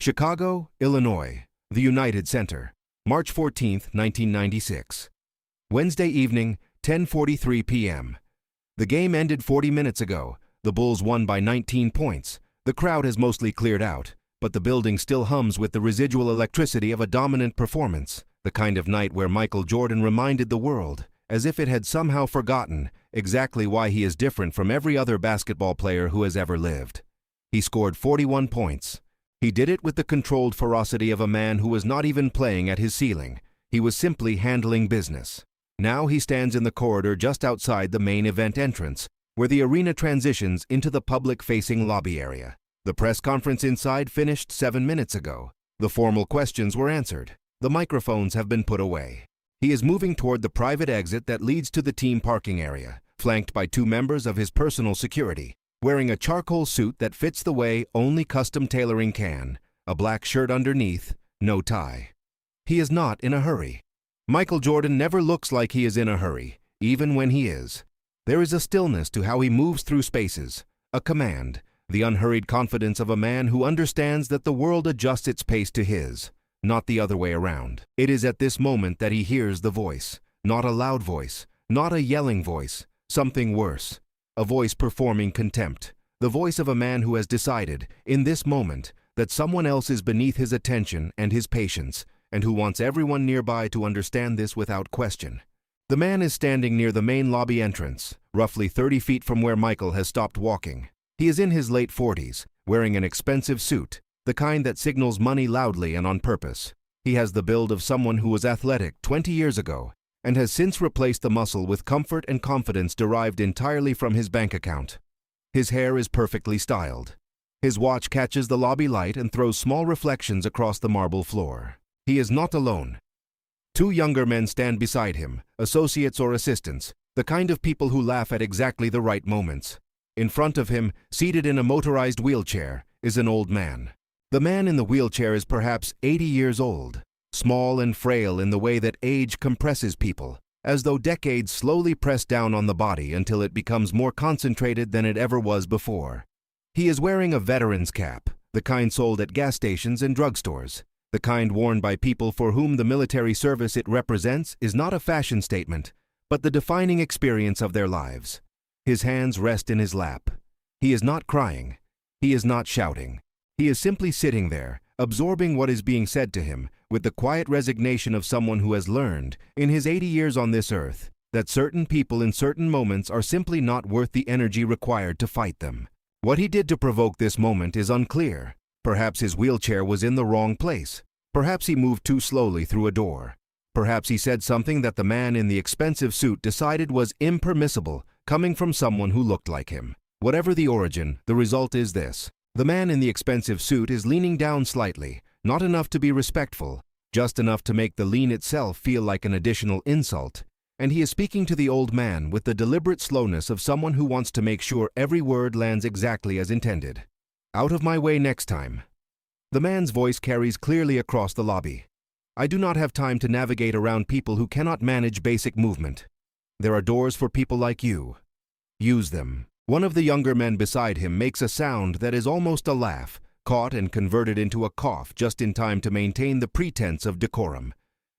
Chicago, Illinois, the United Center, March 14, 1996. Wednesday evening, 10:43 p.m. The game ended 40 minutes ago. The Bulls won by 19 points. The crowd has mostly cleared out, but the building still hums with the residual electricity of a dominant performance, the kind of night where Michael Jordan reminded the world, as if it had somehow forgotten, exactly why he is different from every other basketball player who has ever lived. He scored 41 points. He did it with the controlled ferocity of a man who was not even playing at his ceiling. He was simply handling business. Now he stands in the corridor just outside the main event entrance, where the arena transitions into the public-facing lobby area. The press conference inside finished 7 minutes ago. The formal questions were answered. The microphones have been put away. He is moving toward the private exit that leads to the team parking area, flanked by 2 members of his personal security, wearing a charcoal suit that fits the way only custom tailoring can, a black shirt underneath, no tie. He is not in a hurry. Michael Jordan never looks like he is in a hurry, even when he is. There is a stillness to how he moves through spaces, a command, the unhurried confidence of a man who understands that the world adjusts its pace to his, not the other way around. It is at this moment that he hears the voice, not a loud voice, not a yelling voice, something worse, a voice performing contempt, the voice of a man who has decided, in this moment, that someone else is beneath his attention and his patience, and who wants everyone nearby to understand this without question. The man is standing near the main lobby entrance, roughly 30 feet from where Michael has stopped walking. He is in his late 40s, wearing an expensive suit, the kind that signals money loudly and on purpose. He has the build of someone who was athletic 20 years ago and has since replaced the muscle with comfort and confidence derived entirely from his bank account. His hair is perfectly styled. His watch catches the lobby light and throws small reflections across the marble floor. He is not alone. 2 younger men stand beside him, associates or assistants, the kind of people who laugh at exactly the right moments. In front of him, seated in a motorized wheelchair, is an old man. The man in the wheelchair is perhaps 80 years old, small and frail in the way that age compresses people, as though decades slowly press down on the body until it becomes more concentrated than it ever was before. He is wearing a veteran's cap, the kind sold at gas stations and drugstores. The kind worn by people for whom the military service it represents is not a fashion statement, but the defining experience of their lives. His hands rest in his lap. He is not crying. He is not shouting. He is simply sitting there, absorbing what is being said to him, with the quiet resignation of someone who has learned, in his 80 years on this earth, that certain people in certain moments are simply not worth the energy required to fight them. What he did to provoke this moment is unclear. Perhaps his wheelchair was in the wrong place. Perhaps he moved too slowly through a door. Perhaps he said something that the man in the expensive suit decided was impermissible, coming from someone who looked like him. Whatever the origin, the result is this. The man in the expensive suit is leaning down slightly, not enough to be respectful, just enough to make the lean itself feel like an additional insult. And he is speaking to the old man with the deliberate slowness of someone who wants to make sure every word lands exactly as intended. Out of my way next time. The man's voice carries clearly across the lobby. I do not have time to navigate around people who cannot manage basic movement. There are doors for people like you. Use them. One of the younger men beside him makes a sound that is almost a laugh, caught and converted into a cough just in time to maintain the pretense of decorum.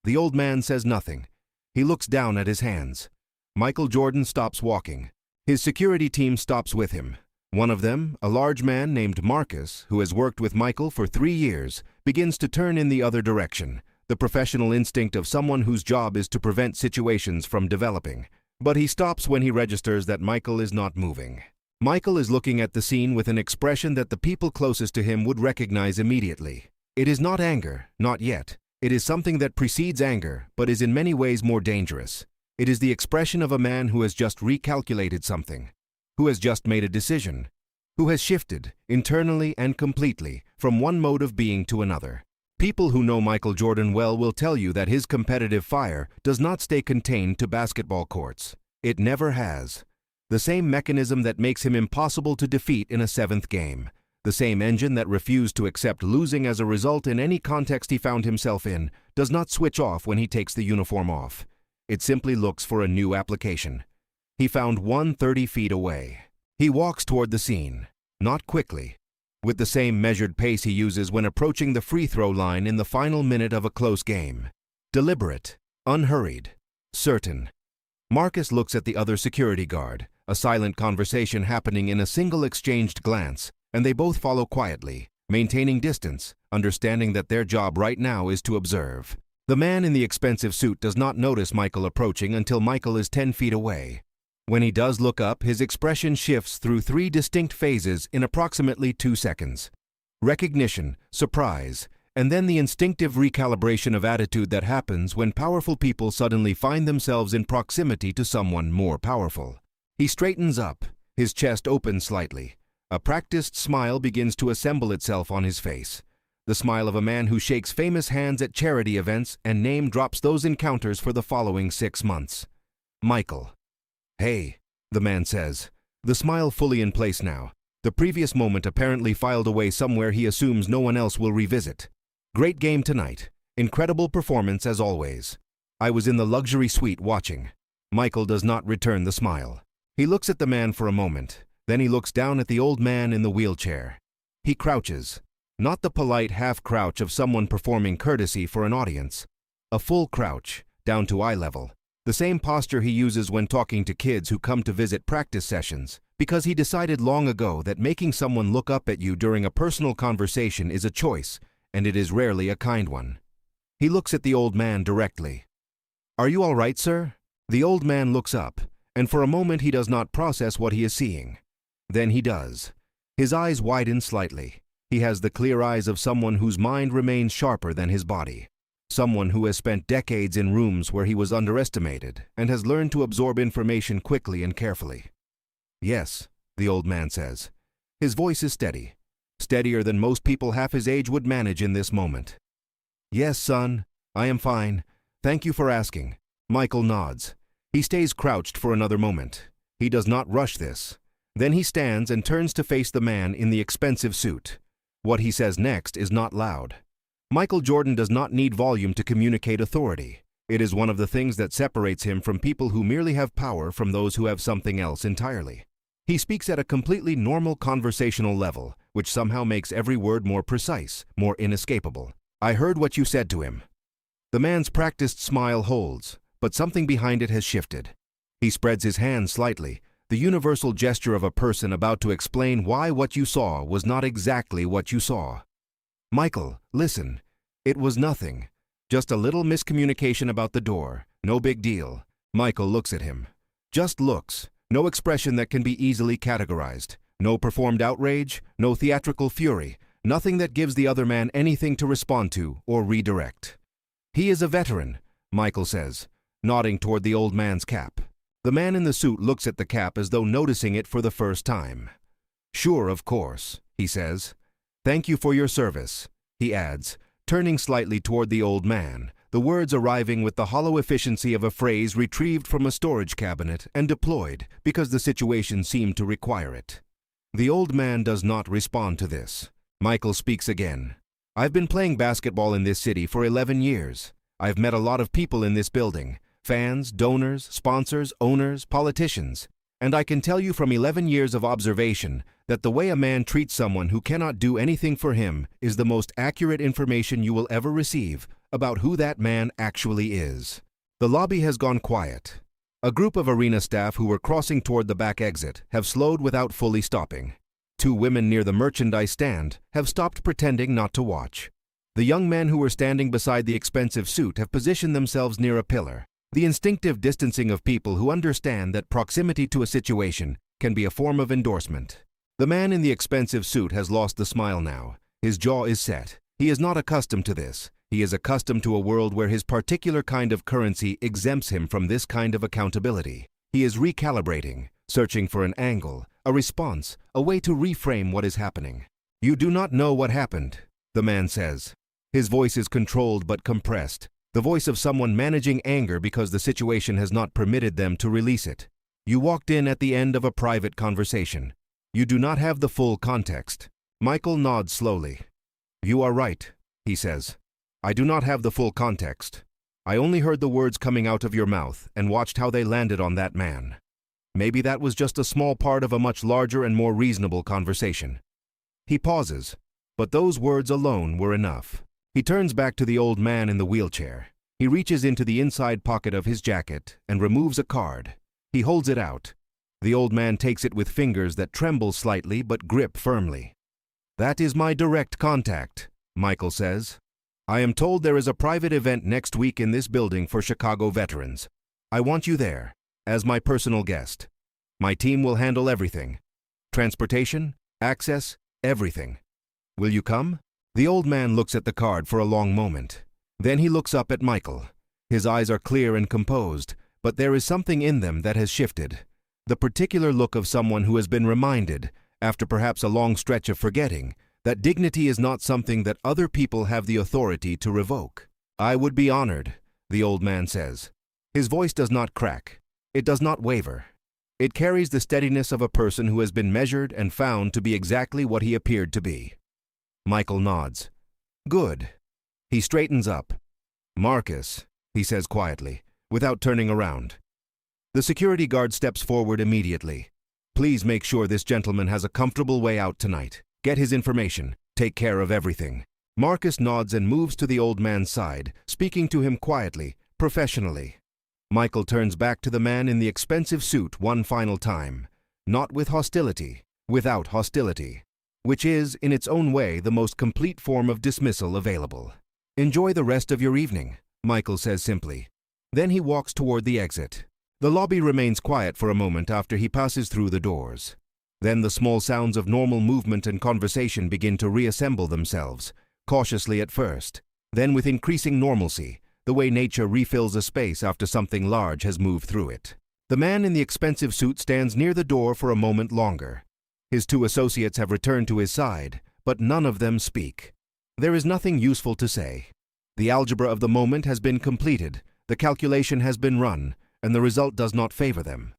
The old man says nothing. He looks down at his hands. Michael Jordan stops walking. His security team stops with him. One of them, a large man named Marcus, who has worked with Michael for 3 years, begins to turn in the other direction, the professional instinct of someone whose job is to prevent situations from developing. But he stops when he registers that Michael is not moving. Michael is looking at the scene with an expression that the people closest to him would recognize immediately. It is not anger, not yet. It is something that precedes anger, but is in many ways more dangerous. It is the expression of a man who has just recalculated something, who has just made a decision, who has shifted, internally and completely, from one mode of being to another. People who know Michael Jordan well will tell you that his competitive fire does not stay contained to basketball courts. It never has. The same mechanism that makes him impossible to defeat in a 7th game. The same engine that refused to accept losing as a result in any context he found himself in does not switch off when he takes the uniform off. It simply looks for a new application. He found one 30 feet away. He walks toward the scene. Not quickly. with the same measured pace he uses when approaching the free throw line in the final minute of a close game. Deliberate, unhurried, certain. Marcus looks at the other security guard, a silent conversation happening in a single exchanged glance, and they both follow quietly, maintaining distance, understanding that their job right now is to observe. The man in the expensive suit does not notice Michael approaching until Michael is 10 feet away. When he does look up, his expression shifts through 3 distinct phases in approximately 2 seconds. Recognition, surprise, and then the instinctive recalibration of attitude that happens when powerful people suddenly find themselves in proximity to someone more powerful. He straightens up, his chest opens slightly. A practiced smile begins to assemble itself on his face. The smile of a man who shakes famous hands at charity events and name drops those encounters for the following 6 months. Michael. "Hey," the man says, the smile fully in place now, the previous moment apparently filed away somewhere he assumes no one else will revisit. "Great game tonight. Incredible performance as always. I was in the luxury suite watching." Michael does not return the smile. He looks at the man for a moment, then he looks down at the old man in the wheelchair. He crouches, not the polite half-crouch of someone performing courtesy for an audience. A full crouch, down to eye level. The same posture he uses when talking to kids who come to visit practice sessions, because he decided long ago that making someone look up at you during a personal conversation is a choice, and it is rarely a kind one. He looks at the old man directly. "Are you all right, sir?" The old man looks up, and for a moment he does not process what he is seeing. Then he does. His eyes widen slightly. He has the clear eyes of someone whose mind remains sharper than his body. Someone who has spent decades in rooms where he was underestimated and has learned to absorb information quickly and carefully. "Yes," the old man says. His voice is steady, steadier than most people half his age would manage in this moment. "Yes, son, I am fine. Thank you for asking." Michael nods. He stays crouched for another moment. He does not rush this. Then he stands and turns to face the man in the expensive suit. What he says next is not loud. Michael Jordan does not need volume to communicate authority. It is one of the things that separates him from people who merely have power from those who have something else entirely. He speaks at a completely normal conversational level, which somehow makes every word more precise, more inescapable. "I heard what you said to him." The man's practiced smile holds, but something behind it has shifted. He spreads his hands slightly, the universal gesture of a person about to explain why what you saw was not exactly what you saw. "Michael, listen. It was nothing. Just a little miscommunication about the door. No big deal." Michael looks at him. Just looks. No expression that can be easily categorized. No performed outrage, no theatrical fury, nothing that gives the other man anything to respond to or redirect. "He is a veteran," Michael says, nodding toward the old man's cap. The man in the suit looks at the cap as though noticing it for the first time. "Sure, of course," he says. "Thank you for your service," he adds, turning slightly toward the old man, the words arriving with the hollow efficiency of a phrase retrieved from a storage cabinet and deployed because the situation seemed to require it. The old man does not respond to this. Michael speaks again. "I've been playing basketball in this city for 11 years. I've met a lot of people in this building, fans, donors, sponsors, owners, politicians. And I can tell you from 11 years of observation that the way a man treats someone who cannot do anything for him is the most accurate information you will ever receive about who that man actually is." The lobby has gone quiet. A group of arena staff who were crossing toward the back exit have slowed without fully stopping. 2 women near the merchandise stand have stopped pretending not to watch. The young men who were standing beside the expensive suit have positioned themselves near a pillar. The instinctive distancing of people who understand that proximity to a situation can be a form of endorsement. The man in the expensive suit has lost the smile now. His jaw is set. He is not accustomed to this. He is accustomed to a world where his particular kind of currency exempts him from this kind of accountability. He is recalibrating, searching for an angle, a response, a way to reframe what is happening. "You do not know what happened," the man says. His voice is controlled but compressed, the voice of someone managing anger because the situation has not permitted them to release it. "You walked in at the end of a private conversation. You do not have the full context." Michael nods slowly. "You are right," he says. "I do not have the full context. I only heard the words coming out of your mouth and watched how they landed on that man. Maybe that was just a small part of a much larger and more reasonable conversation." He pauses, but those words alone were enough. He turns back to the old man in the wheelchair. He reaches into the inside pocket of his jacket and removes a card. He holds it out. The old man takes it with fingers that tremble slightly but grip firmly. "That is my direct contact," Michael says. "I am told there is a private event next week in this building for Chicago veterans. I want you there, as my personal guest. My team will handle everything. Transportation, access, everything. Will you come?" The old man looks at the card for a long moment. Then he looks up at Michael. His eyes are clear and composed, but there is something in them that has shifted. The particular look of someone who has been reminded, after perhaps a long stretch of forgetting, that dignity is not something that other people have the authority to revoke. "I would be honored," the old man says. His voice does not crack. It does not waver. It carries the steadiness of a person who has been measured and found to be exactly what he appeared to be. Michael nods. "Good." He straightens up. "Marcus," he says quietly, without turning around. The security guard steps forward immediately. "Please make sure this gentleman has a comfortable way out tonight. Get his information. Take care of everything." Marcus nods and moves to the old man's side, speaking to him quietly, professionally. Michael turns back to the man in the expensive suit one final time, not with hostility, without hostility, which is, in its own way, the most complete form of dismissal available. "Enjoy the rest of your evening," Michael says simply. Then he walks toward the exit. The lobby remains quiet for a moment after he passes through the doors. Then the small sounds of normal movement and conversation begin to reassemble themselves, cautiously at first, then with increasing normalcy, the way nature refills a space after something large has moved through it. The man in the expensive suit stands near the door for a moment longer. His two associates have returned to his side, but none of them speak. There is nothing useful to say. The algebra of the moment has been completed, the calculation has been run, and the result does not favor them.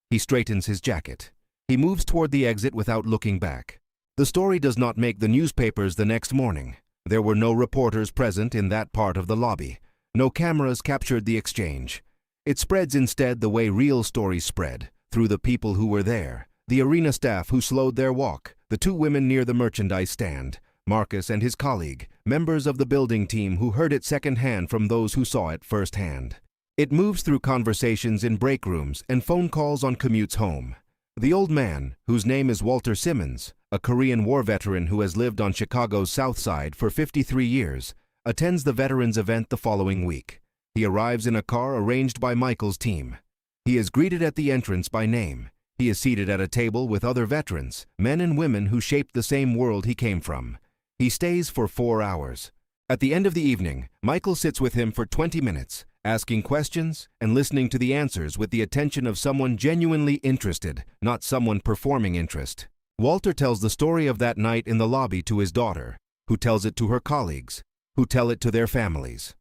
He straightens his jacket. He moves toward the exit without looking back. The story does not make the newspapers the next morning. There were no reporters present in that part of the lobby. No cameras captured the exchange. It spreads instead the way real stories spread, through the people who were there, the arena staff who slowed their walk, the two women near the merchandise stand, Marcus and his colleague, members of the building team who heard it secondhand from those who saw it firsthand. It moves through conversations in break rooms and phone calls on commutes home. The old man, whose name is Walter Simmons, a Korean War veteran who has lived on Chicago's South Side for 53 years, attends the veterans event the following week. He arrives in a car arranged by Michael's team. He is greeted at the entrance by name. He is seated at a table with other veterans, men and women who shaped the same world he came from. He stays for 4 hours. At the end of the evening, Michael sits with him for 20 minutes, asking questions and listening to the answers with the attention of someone genuinely interested, not someone performing interest. Walter tells the story of that night in the lobby to his daughter, who tells it to her colleagues, who tell it to their families.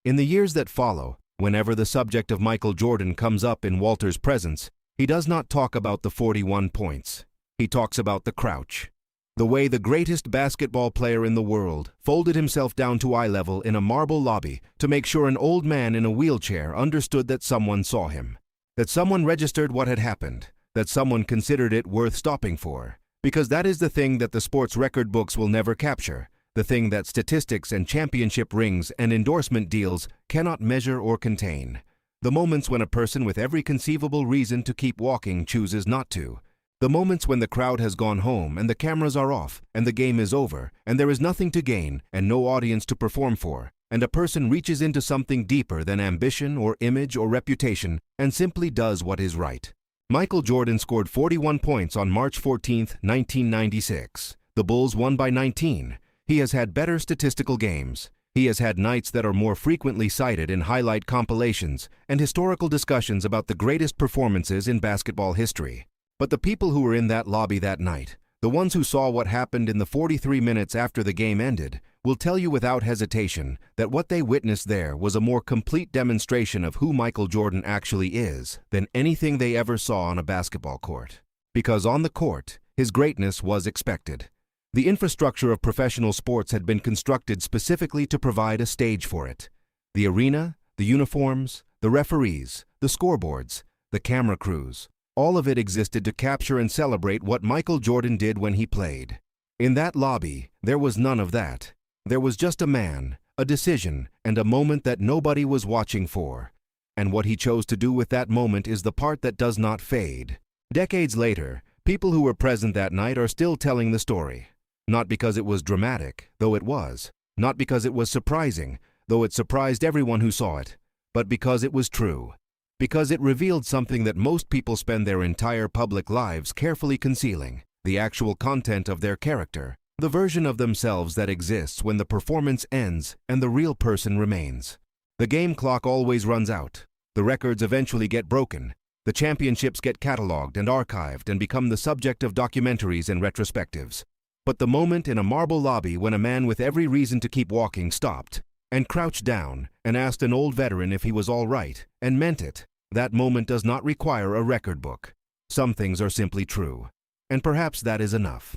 In the years that follow, whenever the subject of Michael Jordan comes up in Walter's presence, he does not talk about the 41 points. He talks about the crouch. The way the greatest basketball player in the world folded himself down to eye level in a marble lobby to make sure an old man in a wheelchair understood that someone saw him, that someone registered what had happened, that someone considered it worth stopping for, because that is the thing that the sports record books will never capture, the thing that statistics and championship rings and endorsement deals cannot measure or contain. The moments when a person with every conceivable reason to keep walking chooses not to. The moments when the crowd has gone home and the cameras are off and the game is over and there is nothing to gain and no audience to perform for, and a person reaches into something deeper than ambition or image or reputation and simply does what is right. Michael Jordan scored 41 points on March 14, 1996. The Bulls won by 19. He has had better statistical games. He has had nights that are more frequently cited in highlight compilations and historical discussions about the greatest performances in basketball history. But the people who were in that lobby that night, the ones who saw what happened in the 43 minutes after the game ended, will tell you without hesitation that what they witnessed there was a more complete demonstration of who Michael Jordan actually is than anything they ever saw on a basketball court. Because on the court, his greatness was expected. The infrastructure of professional sports had been constructed specifically to provide a stage for it. The arena, the uniforms, the referees, the scoreboards, the camera crews, all of it existed to capture and celebrate what Michael Jordan did when he played. In that lobby, there was none of that. There was just a man, a decision, and a moment that nobody was watching for. And what he chose to do with that moment is the part that does not fade. Decades later, people who were present that night are still telling the story. Not because it was dramatic, though it was. Not because it was surprising, though it surprised everyone who saw it. But because it was true. Because it revealed something that most people spend their entire public lives carefully concealing: the actual content of their character, the version of themselves that exists when the performance ends and the real person remains. The game clock always runs out. The records eventually get broken. The championships get catalogued and archived and become the subject of documentaries and retrospectives. But the moment in a marble lobby when a man with every reason to keep walking stopped and crouched down and asked an old veteran if he was all right and meant it, that moment does not require a record book. Some things are simply true. And perhaps that is enough.